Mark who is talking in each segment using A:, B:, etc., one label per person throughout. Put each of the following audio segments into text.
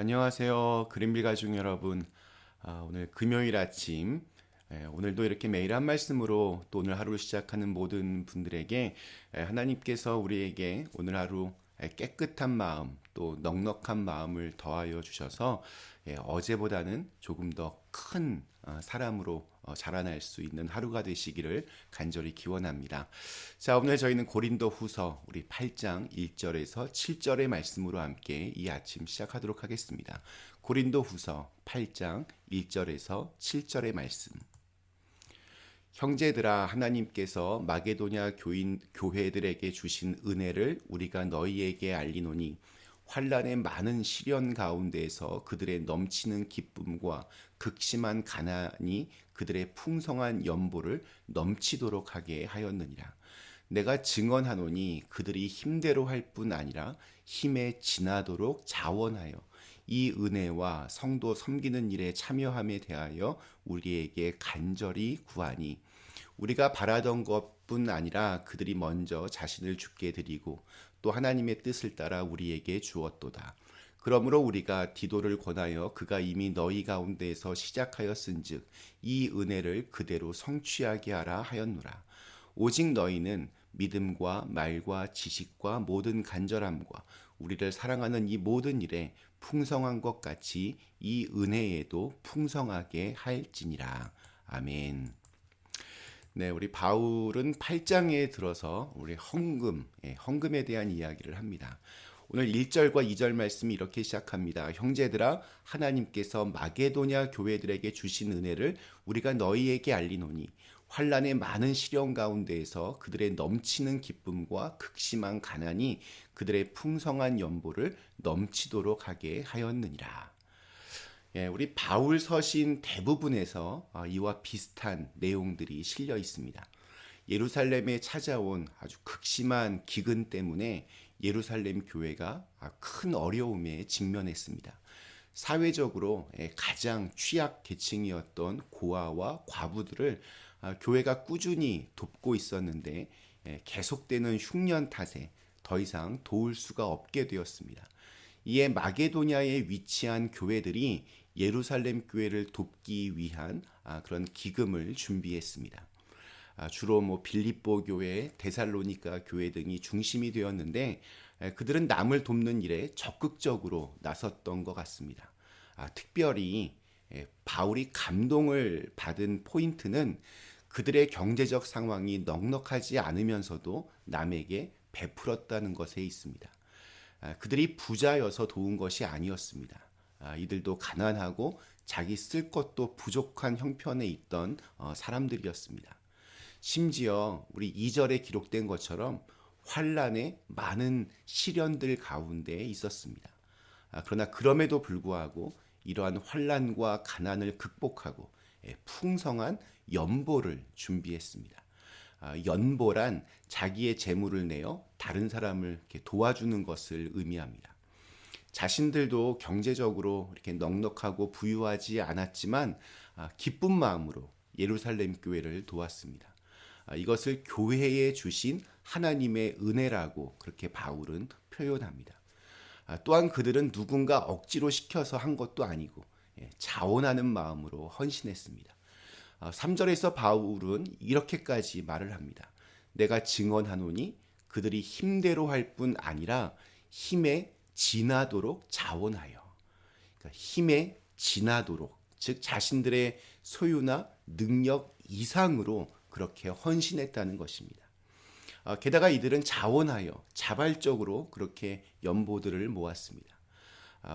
A: 안녕하세요. 그린빌 가족 여러분. 오늘 금요일 아침, 오늘도 이렇게 매일 한 말씀으로 또 오늘 하루를 시작하는 모든 분들에게 하나님께서 우리에게 오늘 하루 깨끗한 마음, 또 넉넉한 마음을 더하여 주셔서 어제보다는 조금 더 큰 사람으로 자라날 수 있는 하루가 되시기를 간절히 기원합니다. 자, 오늘 저희는 고린도 후서 우리 8장 1절에서 7절의 말씀으로 함께 이 아침 시작하도록 하겠습니다. 고린도 후서 8장 1절에서 7절의 말씀. 형제들아, 하나님께서 마게도냐 교회들에게 주신 은혜를 우리가 너희에게 알리노니 환난의 많은 시련 가운데에서 그들의 넘치는 기쁨과 극심한 가난이 그들의 풍성한 연보를 넘치도록 하게 하였느니라. 내가 증언하노니 그들이 힘대로 할 뿐 아니라 힘에 지나도록 자원하여 이 은혜와 성도 섬기는 일에 참여함에 대하여 우리에게 간절히 구하니, 우리가 바라던 것뿐 아니라 그들이 먼저 자신을 주께 드리고 또 하나님의 뜻을 따라 우리에게 주었도다. 그러므로 우리가 디도를 권하여 그가 이미 너희 가운데에서 시작하였은즉 이 은혜를 그대로 성취하게 하라 하였노라. 오직 너희는 믿음과 말과 지식과 모든 간절함과 우리를 사랑하는 이 모든 일에 풍성한 것 같이 이 은혜에도 풍성하게 할지니라. 아멘. 네, 우리 바울은 8장에 들어서 우리 헌금에 대한 이야기를 합니다. 오늘 1절과 2절 말씀이 이렇게 시작합니다. 형제들아, 하나님께서 마게도냐 교회들에게 주신 은혜를 우리가 너희에게 알리노니 환난의 많은 시련 가운데에서 그들의 넘치는 기쁨과 극심한 가난이 그들의 풍성한 연보를 넘치도록 하게 하였느니라. 우리 바울 서신 대부분에서 이와 비슷한 내용들이 실려 있습니다. 예루살렘에 찾아온 아주 극심한 기근 때문에 예루살렘 교회가 큰 어려움에 직면했습니다. 사회적으로 가장 취약 계층이었던 고아와 과부들을 교회가 꾸준히 돕고 있었는데 계속되는 흉년 탓에 더 이상 도울 수가 없게 되었습니다. 이에 마게도냐에 위치한 교회들이 예루살렘 교회를 돕기 위한 그런 기금을 준비했습니다. 주로 빌립보 교회, 데살로니가 교회 등이 중심이 되었는데 그들은 남을 돕는 일에 적극적으로 나섰던 것 같습니다. 특별히 바울이 감동을 받은 포인트는 그들의 경제적 상황이 넉넉하지 않으면서도 남에게 베풀었다는 것에 있습니다. 그들이 부자여서 도운 것이 아니었습니다. 이들도 가난하고 자기 쓸 것도 부족한 형편에 있던 사람들이었습니다. 심지어 우리 2절에 기록된 것처럼 환난의 많은 시련들 가운데 있었습니다. 그러나 그럼에도 불구하고 이러한 환난과 가난을 극복하고 풍성한 연보를 준비했습니다. 연보란 자기의 재물을 내어 다른 사람을 이렇게 도와주는 것을 의미합니다. 자신들도 경제적으로 이렇게 넉넉하고 부유하지 않았지만 기쁜 마음으로 예루살렘 교회를 도왔습니다. 이것을 교회에 주신 하나님의 은혜라고 그렇게 바울은 표현합니다. 또한 그들은 누군가 억지로 시켜서 한 것도 아니고 자원하는 마음으로 헌신했습니다. 3절에서 바울은 이렇게까지 말을 합니다. 내가 증언하노니 그들이 힘대로 할 뿐 아니라 힘에 지나도록 자원하여. 그러니까 힘에 지나도록, 즉 자신들의 소유나 능력 이상으로 그렇게 헌신했다는 것입니다. 게다가 이들은 자원하여 자발적으로 그렇게 연보들을 모았습니다.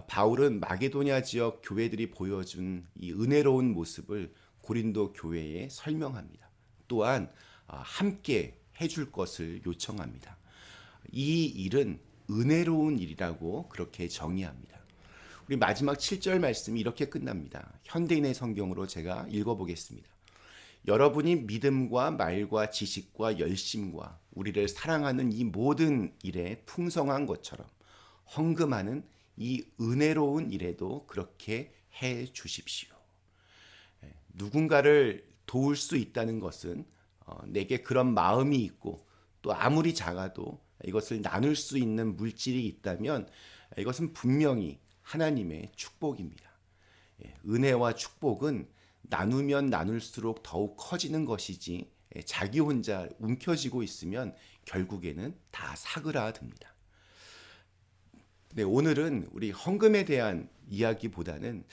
A: 바울은 마게도냐 지역 교회들이 보여준 이 은혜로운 모습을 고린도 교회에 설명합니다. 또한 함께 해줄 것을 요청합니다. 이 일은 은혜로운 일이라고 그렇게 정의합니다. 우리 마지막 7절 말씀이 이렇게 끝납니다. 현대인의 성경으로 제가 읽어보겠습니다. 여러분이 믿음과 말과 지식과 열심과 우리를 사랑하는 이 모든 일에 풍성한 것처럼 헌금하는 이 은혜로운 일에도 그렇게 해 주십시오. 누군가를 도울 수 있다는 것은 내게 그런 마음이 있고 또 아무리 작아도 이것을 나눌 수 있는 물질이 있다면 이것은 분명히 하나님의 축복입니다. 은혜와 축복은 나누면 나눌수록 더욱 커지는 것이지 자기 혼자 움켜쥐고 있으면 결국에는 다 사그라듭니다. 네, 오늘은 우리 헌금에 대한 이야기보다는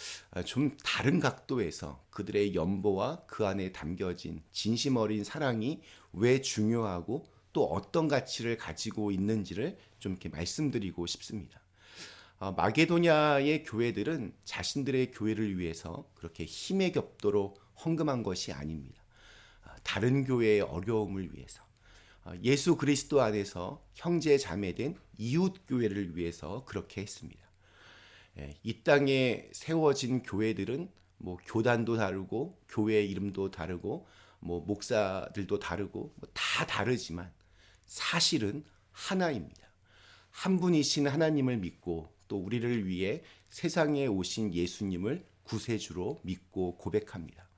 A: 좀 다른 각도에서 그들의 연보와 그 안에 담겨진 진심 어린 사랑이 왜 중요하고 또 어떤 가치를 가지고 있는지를 좀 이렇게 말씀드리고 싶습니다. 마게도냐의 교회들은 자신들의 교회를 위해서 그렇게 힘에 겹도록 헌금한 것이 아닙니다. 다른 교회의 어려움을 위해서, 예수 그리스도 안에서 형제 자매된 이웃 교회를 위해서 그렇게 했습니다. 이 땅에 세워진 교회들은 뭐 교단도 다르고 교회 이름도 다르고 뭐 목사들도 다르고 다 다르지만 사실은 하나입니다. 한 분이신 하나님을 믿고 또 우리를 위해 세상에 오신 예수님을 구세주로 믿고 고백합니다.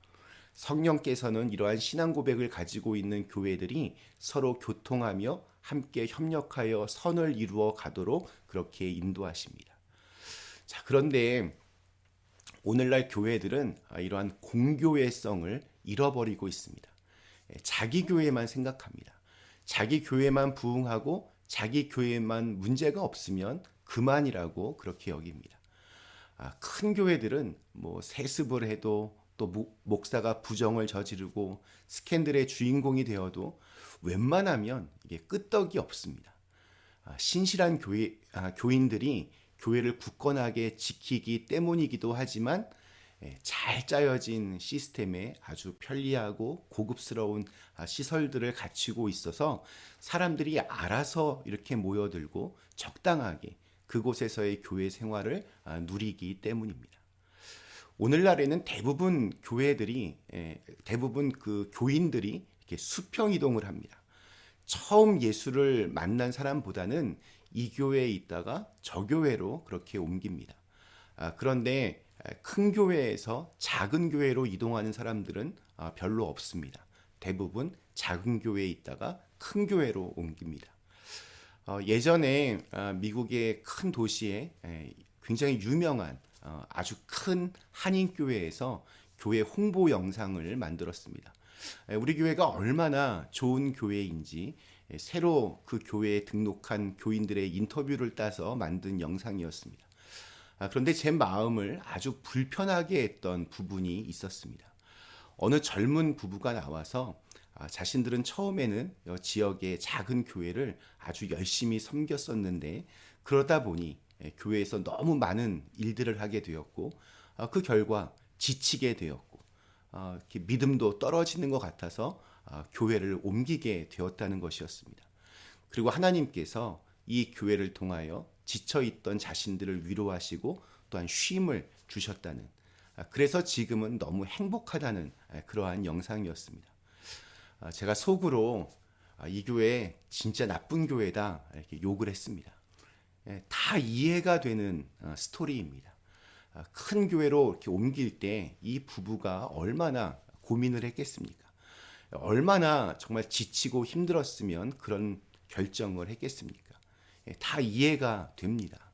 A: 성령께서는 이러한 신앙 고백을 가지고 있는 교회들이 서로 교통하며 함께 협력하여 선을 이루어 가도록 그렇게 인도하십니다. 자, 그런데 오늘날 교회들은 이러한 공교회성을 잃어버리고 있습니다. 자기 교회만 생각합니다. 자기 교회만 부흥하고 자기 교회만 문제가 없으면 그만이라고 그렇게 여깁니다. 큰 교회들은 뭐 세습을 해도 또 목사가 부정을 저지르고 스캔들의 주인공이 되어도 웬만하면 이게 끄떡이 없습니다. 신실한 교인들이 교회를 굳건하게 지키기 때문이기도 하지만 잘 짜여진 시스템에 아주 편리하고 고급스러운 시설들을 갖추고 있어서 사람들이 알아서 이렇게 모여들고 적당하게 그곳에서의 교회 생활을 누리기 때문입니다. 오늘날에는 대부분 교회들이 대부분 그 교인들이 이렇게 수평 이동을 합니다. 처음 예수를 만난 사람보다는 이 교회에 있다가 저 교회로 그렇게 옮깁니다. 그런데 큰 교회에서 작은 교회로 이동하는 사람들은 별로 없습니다. 대부분 작은 교회에 있다가 큰 교회로 옮깁니다. 예전에 미국의 큰 도시에 굉장히 유명한 아주 큰 한인교회에서 교회 홍보 영상을 만들었습니다. 우리 교회가 얼마나 좋은 교회인지 새로 그 교회에 등록한 교인들의 인터뷰를 따서 만든 영상이었습니다. 그런데 제 마음을 아주 불편하게 했던 부분이 있었습니다. 어느 젊은 부부가 나와서 자신들은 처음에는 지역의 작은 교회를 아주 열심히 섬겼었는데 그러다 보니 교회에서 너무 많은 일들을 하게 되었고 그 결과 지치게 되었고 이렇게 믿음도 떨어지는 것 같아서 교회를 옮기게 되었다는 것이었습니다. 그리고 하나님께서 이 교회를 통하여 지쳐있던 자신들을 위로하시고 또한 쉼을 주셨다는, 그래서 지금은 너무 행복하다는 그러한 영상이었습니다. 제가 속으로 이 교회 진짜 나쁜 교회다 이렇게 욕을 했습니다. 다 이해가 되는 스토리입니다. 큰 교회로 이렇게 옮길 때 이 부부가 얼마나 고민을 했겠습니까? 얼마나 정말 지치고 힘들었으면 그런 결정을 했겠습니까? 다 이해가 됩니다.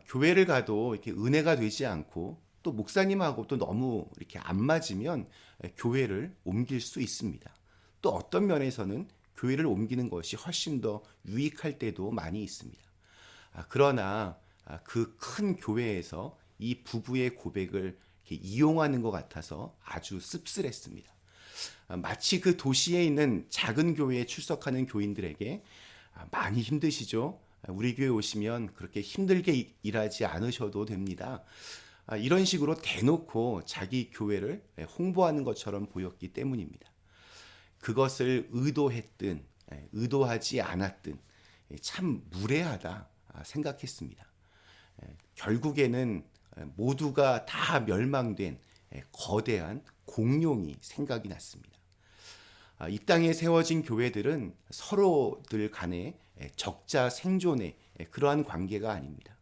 A: 교회를 가도 이렇게 은혜가 되지 않고 또 목사님하고 또 너무 이렇게 안 맞으면 교회를 옮길 수 있습니다. 또 어떤 면에서는 교회를 옮기는 것이 훨씬 더 유익할 때도 많이 있습니다. 그러나 그 큰 교회에서 이 부부의 고백을 이렇게 이용하는 것 같아서 아주 씁쓸했습니다. 마치 그 도시에 있는 작은 교회에 출석하는 교인들에게 많이 힘드시죠? 우리 교회 오시면 그렇게 힘들게 일하지 않으셔도 됩니다. 이런 식으로 대놓고 자기 교회를 홍보하는 것처럼 보였기 때문입니다. 그것을 의도했든 의도하지 않았든 참 무례하다 생각했습니다. 결국에는 모두가 다 멸망된 거대한 공룡이 생각이 났습니다. 이 땅에 세워진 교회들은 서로들 간에 적자 생존의 그러한 관계가 아닙니다.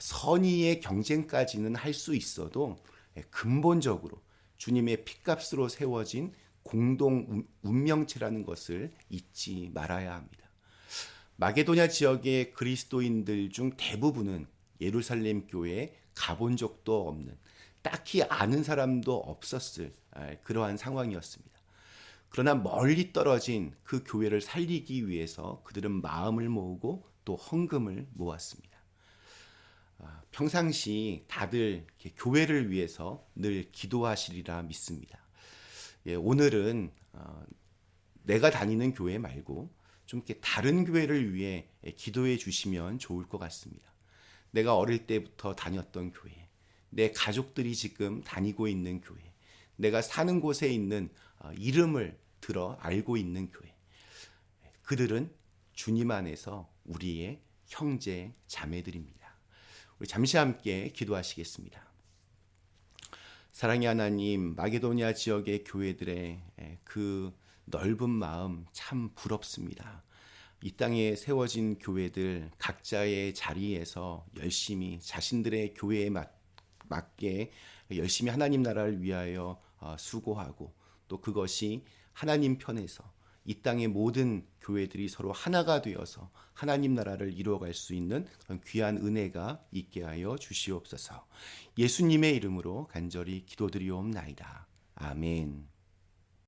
A: 선의의 경쟁까지는 할 수 있어도 근본적으로 주님의 핏값으로 세워진 공동 운명체라는 것을 잊지 말아야 합니다. 마게도냐 지역의 그리스도인들 중 대부분은 예루살렘 교회에 가본 적도 없는, 딱히 아는 사람도 없었을 그러한 상황이었습니다. 그러나 멀리 떨어진 그 교회를 살리기 위해서 그들은 마음을 모으고 또 헌금을 모았습니다. 평상시 다들 이렇게 교회를 위해서 늘 기도하시리라 믿습니다. 오늘은 내가 다니는 교회 말고 좀 이렇게 다른 교회를 위해 기도해 주시면 좋을 것 같습니다. 내가 어릴 때부터 다녔던 교회, 내 가족들이 지금 다니고 있는 교회, 내가 사는 곳에 있는 이름을 들어 알고 있는 교회. 그들은 주님 안에서 우리의 형제 자매들입니다. 우리 잠시 함께 기도하시겠습니다. 사랑의 하나님, 마게도니아 지역의 교회들의 그 넓은 마음 참 부럽습니다. 이 땅에 세워진 교회들 각자의 자리에서 열심히 자신들의 교회에 맞게 열심히 하나님 나라를 위하여 수고하고 또 그것이 하나님 편에서 이 땅의 모든 교회들이 서로 하나가 되어서 하나님 나라를 이루어갈 수 있는 그런 귀한 은혜가 있게 하여 주시옵소서. 예수님의 이름으로 간절히 기도드리옵나이다. 아멘.